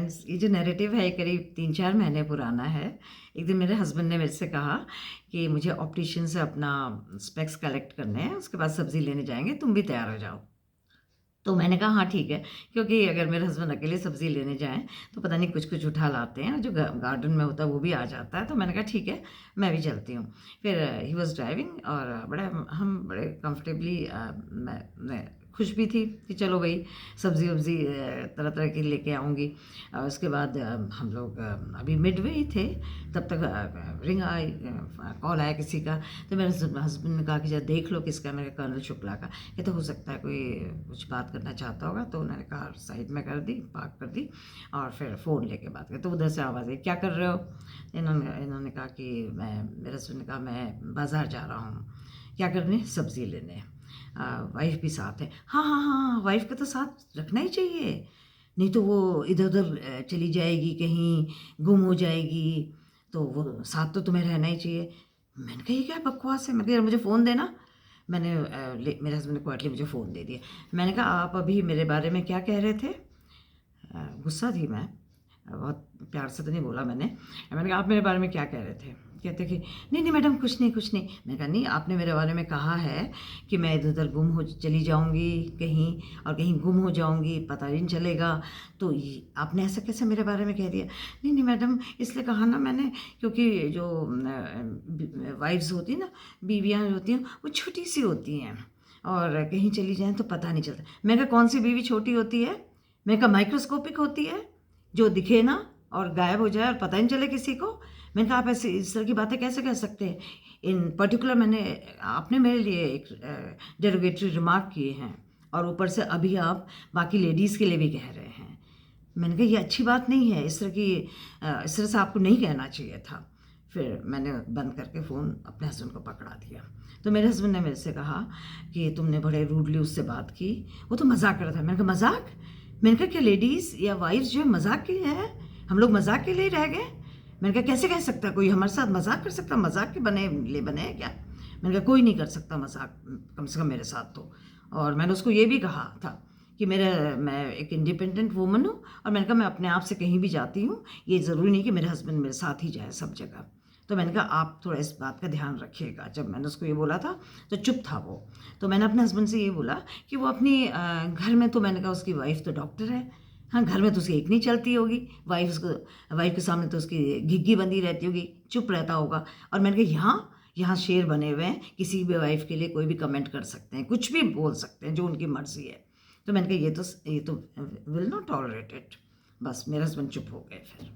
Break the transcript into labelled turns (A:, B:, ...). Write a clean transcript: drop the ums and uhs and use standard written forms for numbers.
A: Friends, ये जो narrative है ये करीब 3-4 महीने पुराना है। एक दिन मेरे हस्बैंड ने मेरे से कहा कि मुझे ऑप्टिशियन से अपना स्पेक्स कलेक्ट करने हैं, उसके बाद सब्ज़ी लेने जाएँगे, तुम भी तैयार हो जाओ। तो मैंने कहा हाँ ठीक है, क्योंकि अगर मेरे हस्बैंड अकेले सब्ज़ी लेने जाएँ तो पता नहीं कुछ-कुछ उठा लाते हैं, जो गार्डन में होता है वो भी आ जाता है। तो मैंने कहा ठीक है, मैं भी चलती हूँ। फिर ही वाज़ ड्राइविंग और हम बड़े कंफर्टेबली मैं खुश भी थी कि चलो भई सब्ज़ी-वब्ज़ी तरह-तरह की लेके आऊँगी। उसके बाद हम लोग अभी मिडवे ही थे, तब तक रिंग आई, कॉल आया किसी का। तो मेरे हस्बैंड ने कहा कि ज़रा देख लो किसका है। मैंने कहा कर्नल शुक्ला का। ये तो हो सकता है कोई कुछ बात करना चाहता होगा। तो उन्होंने कहा साइड में कर दी, पार्क कर दी और फिर फ़ोन लेके बात करी। तो उधर से आवाज़ आई, क्या कर रहे हो? इन्होंने कहा कि मेरे हस्बैंड ने कहा मैं बाज़ार जा रहा हूँ। क्या करने? सब्ज़ी लेने। वाइफ़ भी साथ है। हाँ, हाँ, हाँ, हाँ, वाइफ़ को तो साथ रखना ही चाहिए, नहीं तो वो इधर-उधर चली जाएगी, कहीं गुम हो जाएगी, तो वो साथ तो तुम्हें रहना ही चाहिए। मैंने कहा ये क्या बकवास है? मैंने कहा यार मुझे फ़ोन देना। मैंने मेरे हस्बैंड ने क्वाइटली मुझे फ़ोन दे दिया। मैंने कहा आप अभी मेरे बारे में क्या कह रहे थे? गुस्सा थी मैं, बहुत प्यार से तो नहीं बोला मैंने कहा आप मेरे बारे में क्या कह रहे थे? कहते कि नहीं, नहीं मैडम कुछ नहीं, कुछ नहीं। मैंने कहा नहीं, आपने मेरे बारे में कहा है कि मैं इधर-उधर गुम हो चली जाऊँगी कहीं और कहीं गुम हो जाऊँगी, पता ही नहीं चलेगा, तो ये आपने ऐसा कैसे मेरे बारे में कह दिया? नहीं, नहीं मैडम इसलिए कहा ना मैंने, क्योंकि जो वाइफ़्स होती हैं ना, बीवियाँ होती हैं, वो छोटी-सी होती हैं और कहीं चली जाएँ तो पता नहीं चलता। मैंने कहा कौन-सी बीवी छोटी होती है? मैंने कहा माइक्रोस्कोपिक होती है, जो दिखे ना और गायब हो जाए और पता ही नहीं चले किसी को। मैंने कहा आप ऐसे इस तरह की बातें कैसे कह सकते हैं? इन पर्टिकुलर आपने मेरे लिए एक डेरोगेटरी रिमार्क किए हैं और ऊपर से अभी आप बाकी लेडीज़ के लिए भी कह रहे हैं। मैंने कहा ये अच्छी बात नहीं है, इस तरह से आपको नहीं कहना चाहिए था। फिर मैंने बंद करके फ़ोन अपने हस्बैंड को पकड़ा दिया। तो मेरे हस्बैंड ने मेरे से कहा कि तुमने बड़े रूडली उससे बात की, वो तो मज़ाक कर रहा था। मैंने कहा मज़ाक? मैंने कहा क्या लेडीज़ या वाइफ़्स जो है मज़ाक की है? हम लोग मज़ाक के लिए रह गए? मैंने कहा कैसे कह सकता है कोई हमारे साथ मज़ाक कर सकता है? मज़ाक के बने हैं क्या? मैंने कहा कोई नहीं कर सकता मज़ाक, कम से कम मेरे साथ तो। और मैंने उसको ये भी कहा था कि मैं एक इंडिपेंडेंट वूमन हूँ और मैंने कहा मैं अपने आप से कहीं भी जाती हूँ, ये ज़रूरी नहीं कि मेरे हस्बैंड मेरे साथ ही जाए सब जगह। तो मैंने कहा आप थोड़ा इस बात का ध्यान रखिएगा। जब मैंने उसको ये बोला था तो चुप था वो। तो मैंने अपने हस्बैंड से ये बोला कि वो अपनी घर में, तो मैंने कहा उसकी वाइफ़ तो डॉक्टर है। हाँ, घर में तो उसकी एक नहीं चलती होगी, वाइफ़ के सामने तो उसकी घिघी बंधी रहती होगी, चुप रहता होगा। और मैंने कहा यहाँ शेर बने हुए हैं, किसी भी वाइफ़ के लिए कोई भी कमेंट कर सकते हैं, कुछ भी बोल सकते हैं, जो उनकी मर्ज़ी है। तो मैंने कहा ये तो विल नॉट टॉलरेट इट। बस मेरे हस्बैंड चुप हो गए फिर।